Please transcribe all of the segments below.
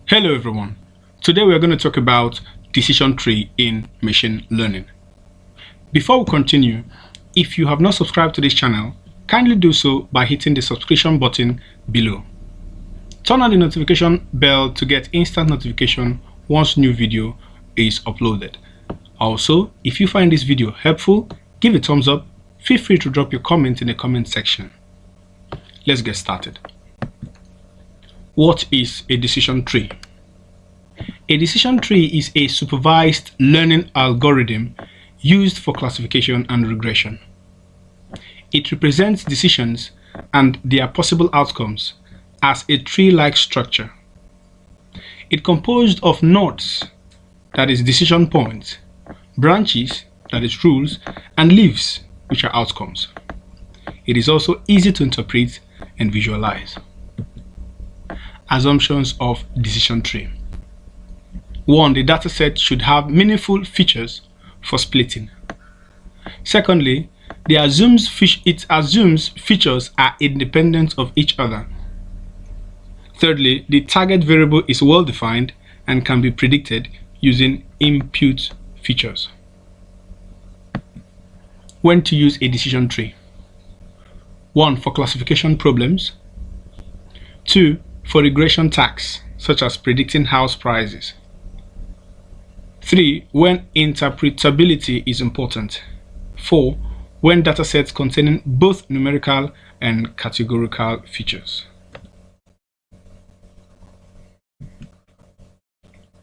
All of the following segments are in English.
Hello everyone. Today we are going to talk about decision tree in machine learning. Before we continue, if you have not subscribed to this channel, kindly do so by hitting the subscription button below. Turn on the notification bell to get instant notification once new video is uploaded. Also, if you find this video helpful, give a thumbs up. Feel free to drop your comment in the comment section. Let's get started. What is a decision tree? A decision tree is a supervised learning algorithm used for classification and regression. It represents decisions and their possible outcomes as a tree-like structure. It composed of nodes, that is decision points, branches, that is rules, and leaves, which are outcomes. It is also easy to interpret and visualize. Assumptions of decision tree. 1. The dataset should have meaningful features for splitting. Secondly, it assumes features are independent of each other. Thirdly, the target variable is well defined and can be predicted using input features. When to use a decision tree. 1. For classification problems. 2. For regression tasks, such as predicting house prices. 3. When interpretability is important. 4. When datasets containing both numerical and categorical features.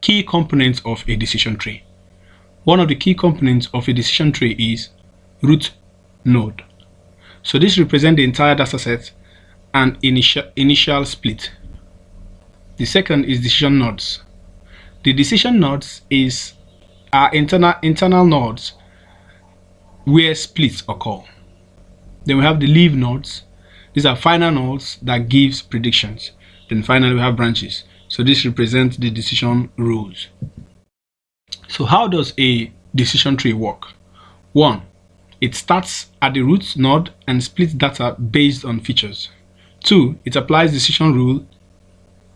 Key components of a decision tree. One of the key components of a decision tree is root node. So this represents the entire dataset and initial split. The second is decision nodes. The decision nodes are internal nodes where splits occur. Then we have the leaf nodes. These are final nodes that gives predictions. Then finally we have branches. So this represents the decision rules. So how does a decision tree work? 1. It starts at the root node and splits data based on features. 2. It applies decision rule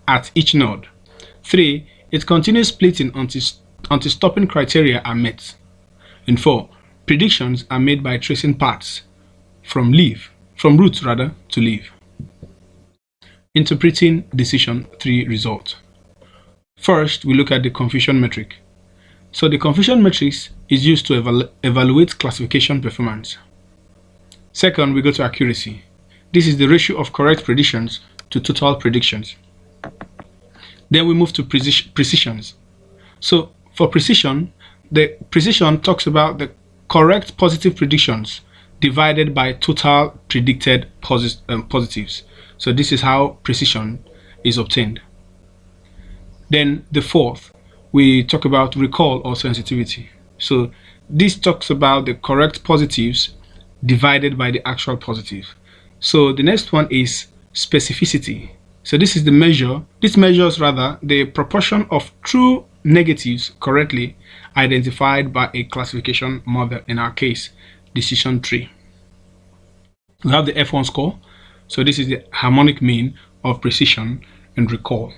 at each node. 3. It continues splitting until stopping criteria are met. And 4. Predictions are made by tracing paths from root to leaf. Interpreting decision tree result. First, we look at the confusion metric. So the confusion matrix is used to evaluate classification performance. Second, we go to accuracy. This is the ratio of correct predictions to total predictions. Then we move to precisions. So for precision, the precision talks about the correct positive predictions divided by total predicted positives. So this is how precision is obtained. Then the fourth, we talk about recall or sensitivity. So this talks about the correct positives divided by the actual positive. So the next one is specificity. So this is the measure. This measures the proportion of true negatives correctly identified by a classification model, in our case, decision tree. We have the F1 score. So this is the harmonic mean of precision and recall.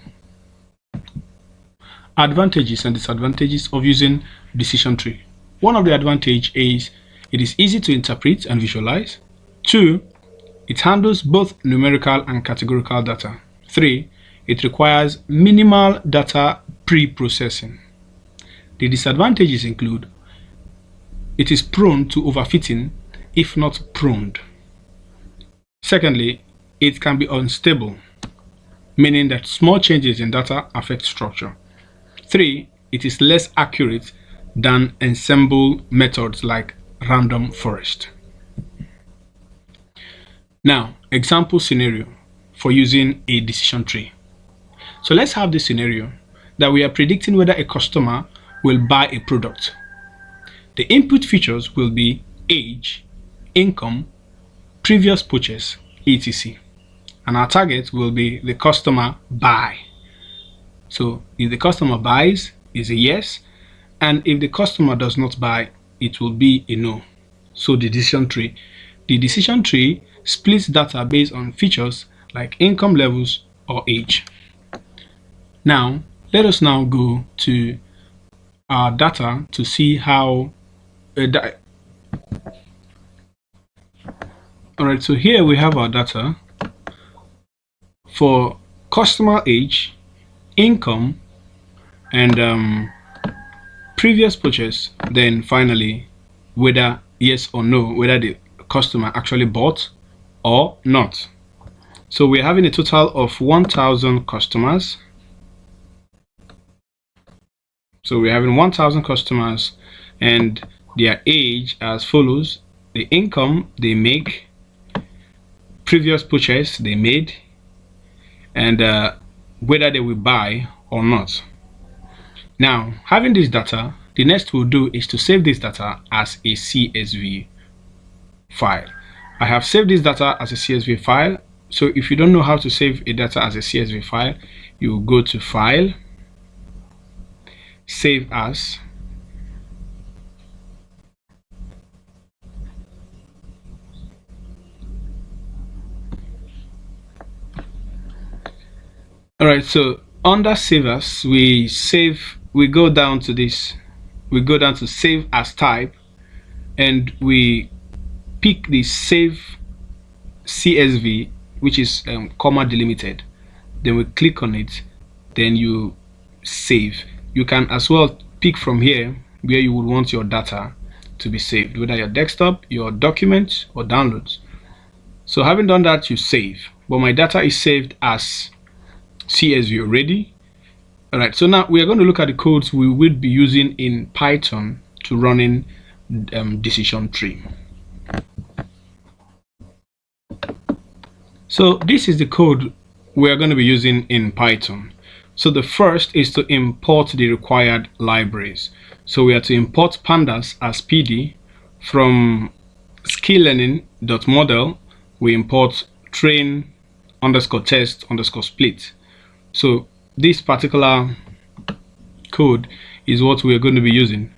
Advantages and disadvantages of using decision tree. One of the advantages is it is easy to interpret and visualize. 2. It handles both numerical and categorical data. 3. It requires minimal data pre-processing. The disadvantages include it is prone to overfitting if not pruned. Secondly, it can be unstable, meaning that small changes in data affect structure. 3. It is less accurate than ensemble methods like random forest. Now, example scenario for using a decision tree. So let's have this scenario that we are predicting whether a customer will buy a product. The input features will be age, income, previous purchase, etc. And our target will be the customer buy. So if the customer buys, is a yes, and if the customer does not buy, it will be a no. So the decision tree splits data based on features like income levels or age. Now, Let us now go to our data to see how alright, so here we have our data for customer age, income, and previous purchase, then finally whether yes or no, whether the customer actually bought or not. So we're having a total of 1,000 customers. So we're having 1,000 customers and their age as follows: the income they make, previous purchase they made, and whether they will buy or not. Now, having this data, the next we'll do is to save this data as a CSV file. I have saved this data as a CSV file. So if you don't know how to save a data as a CSV file, you go to File, Save As. Alright, so under Save As, we go down to this, we go down to Save As Type, and we pick the Save CSV, which is comma delimited. Then we click on it, then you save. You can as well pick from here where you would want your data to be saved, whether your desktop, your documents, or downloads. So having done that, you save. But my data is saved as CSV already. Alright, so now we are going to look at the codes we will be using in Python to running decision tree. So this is the code we are going to be using in Python. So the first is to import the required libraries. So we are to import pandas as PD. From skilllearning.model, we import train underscore test underscore split. So this particular code is what we are going to be using.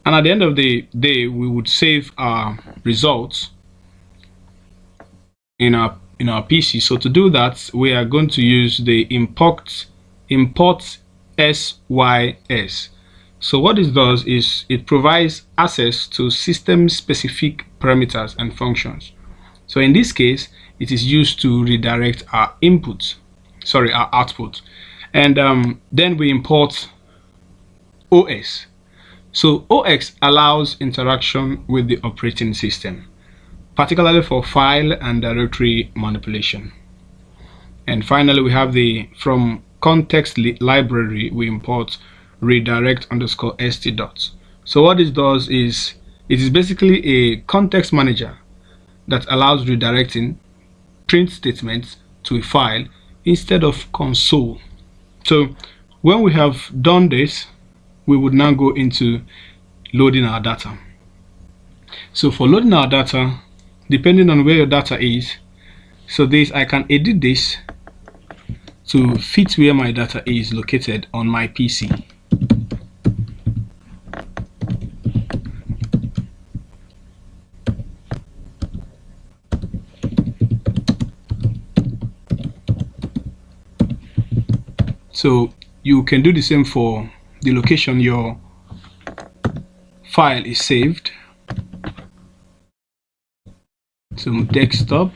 And at the end of the day, we would save our results in our PC. So to do that, we are going to use the import sys. So what this does is it provides access to system specific parameters and functions. So in this case, it is used to redirect our output. And then we import OS. So OS allows interaction with the operating system, particularly for file and directory manipulation. And finally, we have from context library, we import redirect underscore st dots. So what this does is it is basically a context manager that allows redirecting print statements to a file instead of console. So when we have done this, we would now go into loading our data. So for loading our data, depending on where your data is, so I can edit this to fit where my data is located on my PC. So you can do the same for the location your file is saved. So desktop.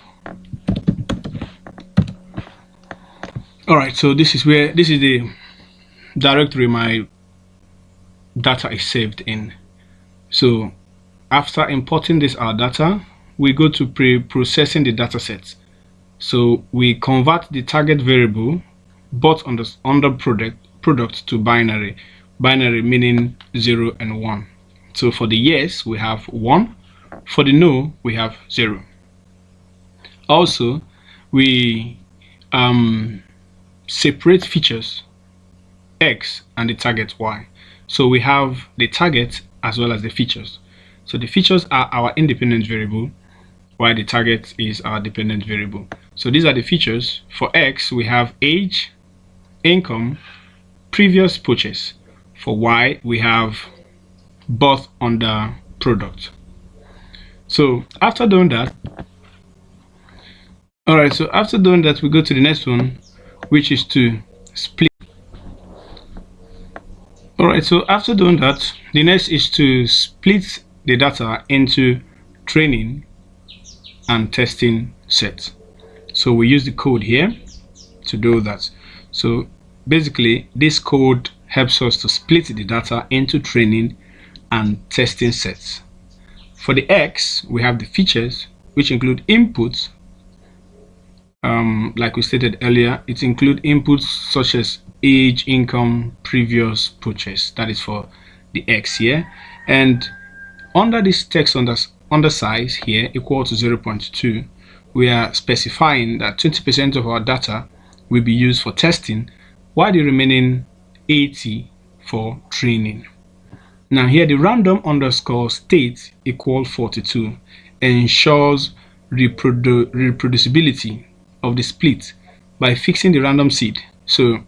Alright, so this is the directory my data is saved in. So after importing our data, we go to pre-processing the data set. So we convert the target variable both under product to binary meaning 0 and 1. So for the yes, we have 1. For the no, we have 0. Also, we separate features X and the target Y. So we have the target as well as the features. So the features are our independent variable, while the target is our dependent variable. So these are the features. For X, we have age, income, previous purchase. For Y, we have both under product. So after doing that, we go to the next one, which is to split. Alright, so after doing that, the next is to split the data into training and testing sets. So we use the code here to do that. So basically this code helps us to split the data into training and testing sets. For the X, we have the features, which include inputs. Like we stated earlier, it includes inputs such as age, income, previous purchase. That is for the X here. And under this text under size here equal to 0.2, we are specifying that 20% of our data will be used for testing, while the remaining 80 for training. Now here the random underscore state equal 42 ensures reproducibility of the split by fixing the random seed. So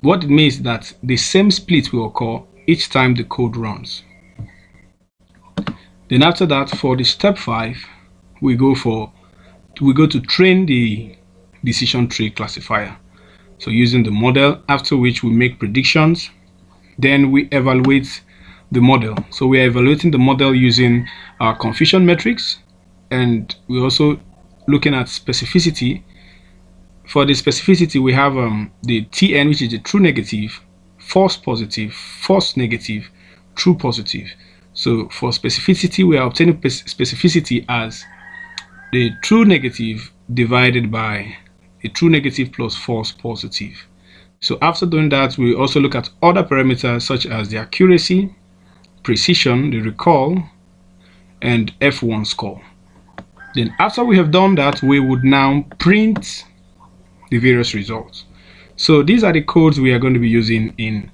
what it means is that the same split will occur each time the code runs. Then after that, for the step 5, we go to train the decision tree classifier. So using the model, after which we make predictions. Then we evaluate the model. So we are evaluating the model using our confusion metrics, and we're also looking at specificity. For the specificity, we have the TN, which is the true negative, false positive, false negative, true positive. So for specificity, we are obtaining specificity as the true negative divided by the true negative plus false positive. So after doing that, we also look at other parameters such as the accuracy, precision, the recall, and F1 score. Then after we have done that, we would now print the various results. So these are the codes we are going to be using in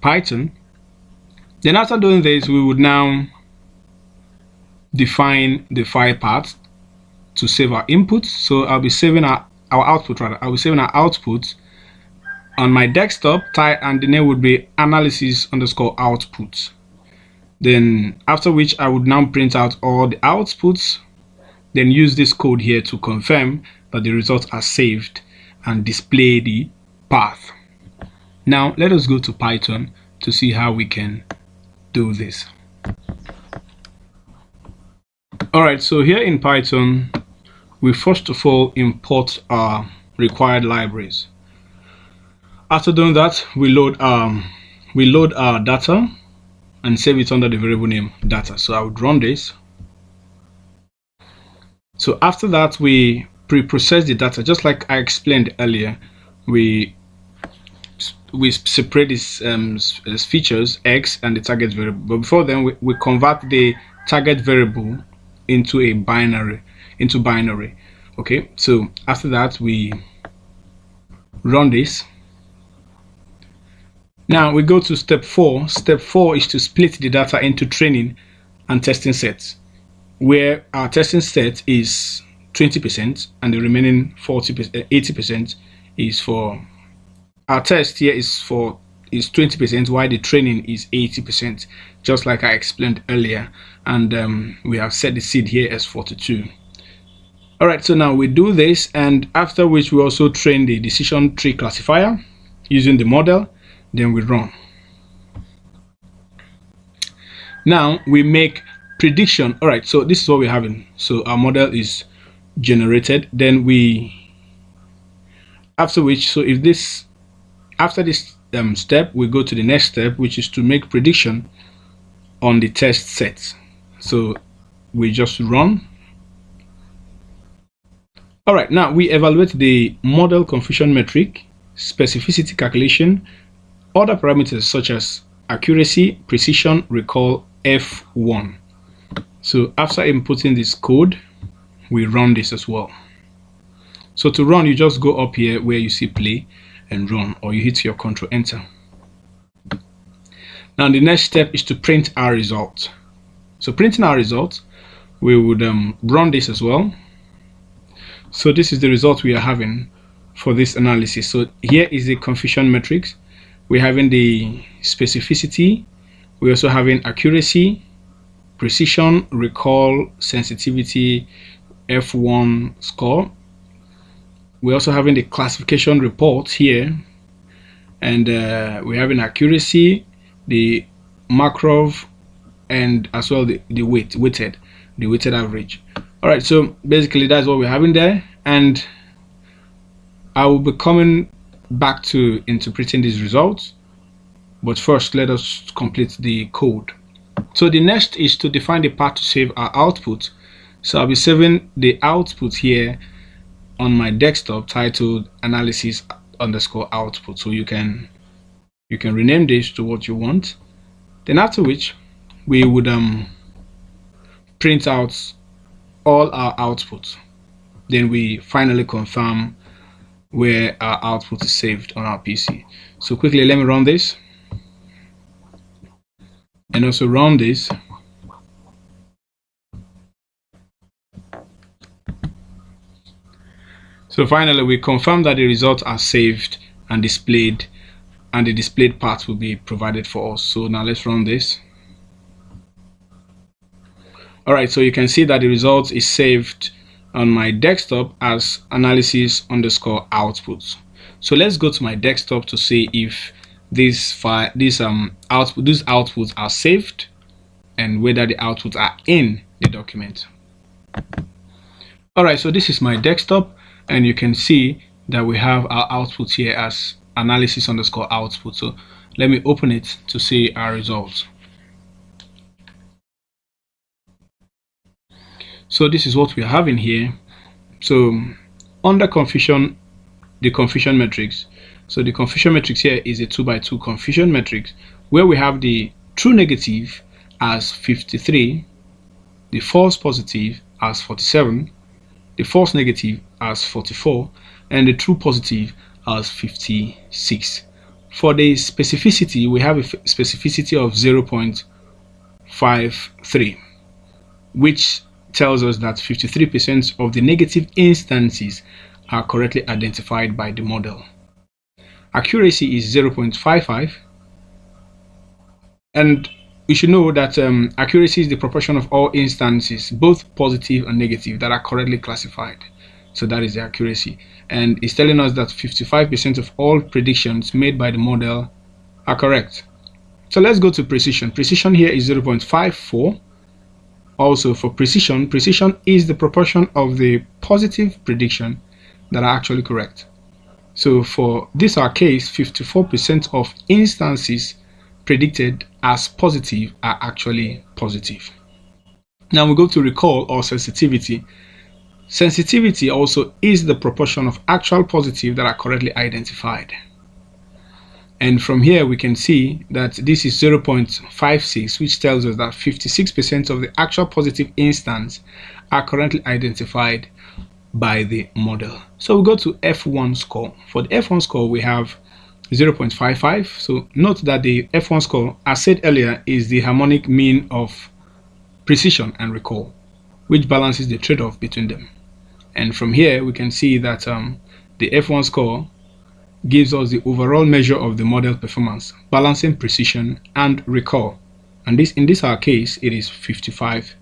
Python. Then after doing this, we would now define the file path to save our inputs. So I'll be saving our output rather. I'll be saving our output on my desktop, and the name would be analysis_output. Then after which I would now print out all the outputs, then use this code here to confirm that the results are saved and display the path. Now let us go to Python to see how we can do this. Alright, so here in Python, we first of all import our required libraries. After doing that, we load our data and save it under the variable name data. So I would run this. So after that, we pre-process the data, just like I explained earlier. We separate these as features X and the target variable. But before then, we convert the target variable into binary. Okay. So after that, we run this. Now we go to step 4. Step 4 is to split the data into training and testing sets, where our testing set is 20% and the remaining 80% is for our test here is 20%, while the training is 80%, just like I explained earlier. And we have set the seed here as 42. Alright, so now we do this, and after which we also train the decision tree classifier using the model. Then we run. Now we make prediction. All right, so this is what we're having. So our model is generated. Then after this step, we go to the next step, which is to make prediction on the test set. So we just run. All right, now we evaluate the model confusion metric, specificity calculation, other parameters such as accuracy, precision, recall, F1. So after inputting this code, we run this as well. So to run, you just go up here where you see play and run, or you hit your Control Enter. Now the next step is to print our result. So printing our result, we would run this as well. So this is the result we are having for this analysis. So here is the confusion metrics. We're having the specificity, we're also having accuracy, precision, recall, sensitivity, F1 score. We're also having the classification report here, and we have an accuracy, the Markov, and as well the weighted average. All right, so basically that's what we're having there, and I will be coming back to interpreting these results, but first let us complete the code. So the next is to define the path to save our output. So I'll be saving the output here on my desktop titled analysis underscore output. So you can rename this to what you want. Then after which we would print out all our outputs. Then we finally confirm where our output is saved on our PC. So quickly let me run this and also run this. So finally we confirm that the results are saved and displayed, and the displayed path will be provided for us. So now let's run this. All right, so you can see that the result is saved on my desktop as analysis underscore outputs. So let's go to my desktop to see if these outputs are saved and whether the outputs are in the document. All right, so this is my desktop, and you can see that we have our output here as analysis underscore output. So let me open it to see our results. So this is what we are having here. So under confusion, the confusion matrix. So the confusion matrix here is a 2x2 confusion matrix where we have the true negative as 53, the false positive as 47, the false negative as 44, and the true positive as 56. For the specificity, we have a specificity of 0.53, which tells us that 53% of the negative instances are correctly identified by the model. Accuracy is 0.55, and we should know that accuracy is the proportion of all instances, both positive and negative, that are correctly classified. So that is the accuracy, and it's telling us that 55% of all predictions made by the model are correct. So let's go to precision. Precision here is 0.54. Also for precision is the proportion of the positive prediction that are actually correct. So for this our case, 54% of instances predicted as positive are actually positive. Now we go to recall or sensitivity. Sensitivity also is the proportion of actual positive that are correctly identified. And from here we can see that this is 0.56, which tells us that 56% of the actual positive instance are currently identified by the model. So we go to F1 score. For the F1 score we have 0.55. So note that the F1 score, as said earlier, is the harmonic mean of precision and recall, which balances the trade-off between them. And from here we can see that the F1 score gives us the overall measure of the model performance, balancing precision and recall, and this in our case it is 55%.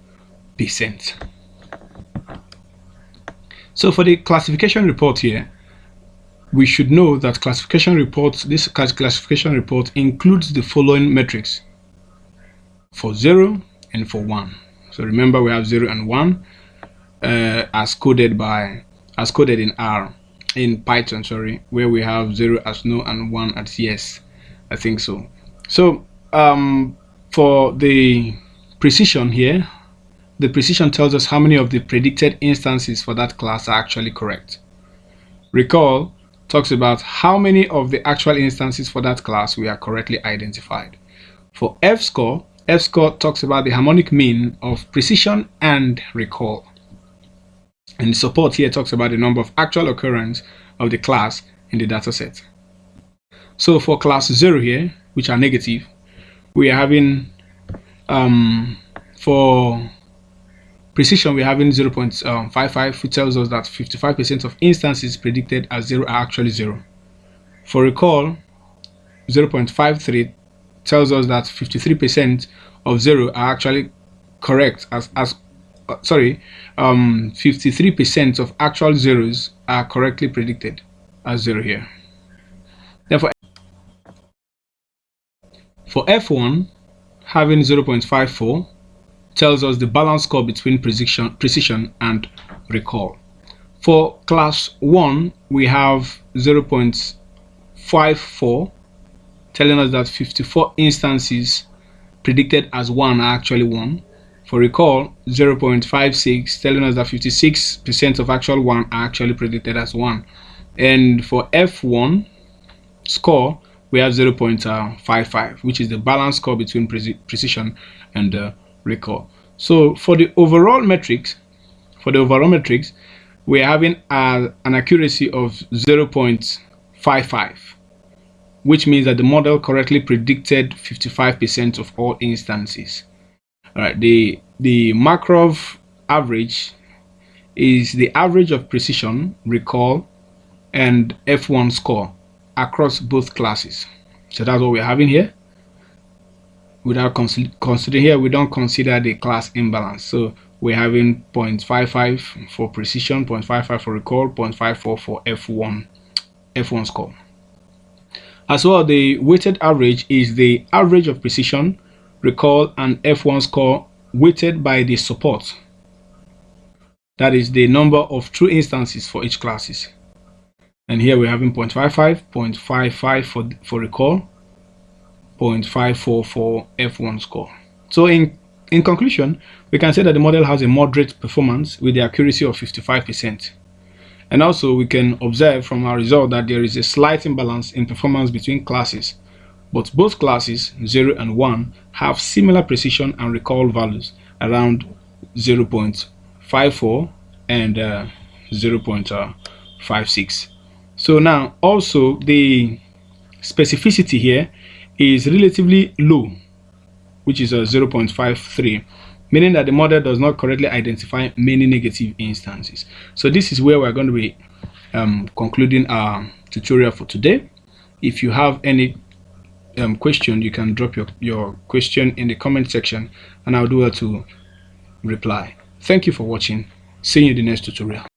So for the classification report here, we should know that this classification report includes the following metrics for 0 and for 1. So remember we have 0 and 1 as coded in R. In Python, where we have 0 as no and 1 as yes. I think so. So for the precision here, the precision tells us how many of the predicted instances for that class are actually correct. Recall talks about how many of the actual instances for that class we are correctly identified. For F-score talks about the harmonic mean of precision and recall. And support here talks about the number of actual occurrence of the class in the dataset. So for class 0 here, which are negative, we are having for precision we're having 0.55, which tells us that 55% of instances predicted as 0 are actually 0. For recall, 0.53 tells us that 53% of 0 are actually correct 53% of actual zeros are correctly predicted as 0 here. Therefore, For F1, having 0.54 tells us the balance score between precision and recall. For class 1, we have 0.54 telling us that 54 instances predicted as 1 are actually 1. For recall, 0.56 telling us that 56% of actual 1 are actually predicted as 1. And for F1 score, we have 0.55, which is the balance score between precision and recall. So for the overall metrics, we are having an accuracy of 0.55, which means that the model correctly predicted 55% of all instances. All right, the Markov average is the average of precision, recall, and F1 score across both classes. So that's what we're having here. Without considering here, we don't consider the class imbalance. So we're having 0.55 for precision, 0.55 for recall, 0.54 for F1 score. As well, the weighted average is the average of precision, recall, and F1 score weighted by the support. That is the number of true instances for each classes. And here we're having 0.55, 0.55 for recall, 0.54 for F1 score. So in conclusion, we can say that the model has a moderate performance with the accuracy of 55%. And also we can observe from our result that there is a slight imbalance in performance between classes, but both classes 0 and 1 have similar precision and recall values around 0.54 and 0.56. So now also the specificity here is relatively low, which is a 0.53, meaning that the model does not correctly identify many negative instances. So this is where we're going to be concluding our tutorial for today. If you have any question, you can drop your question in the comment section and I'll do well to reply. Thank you for watching. See you in the next tutorial.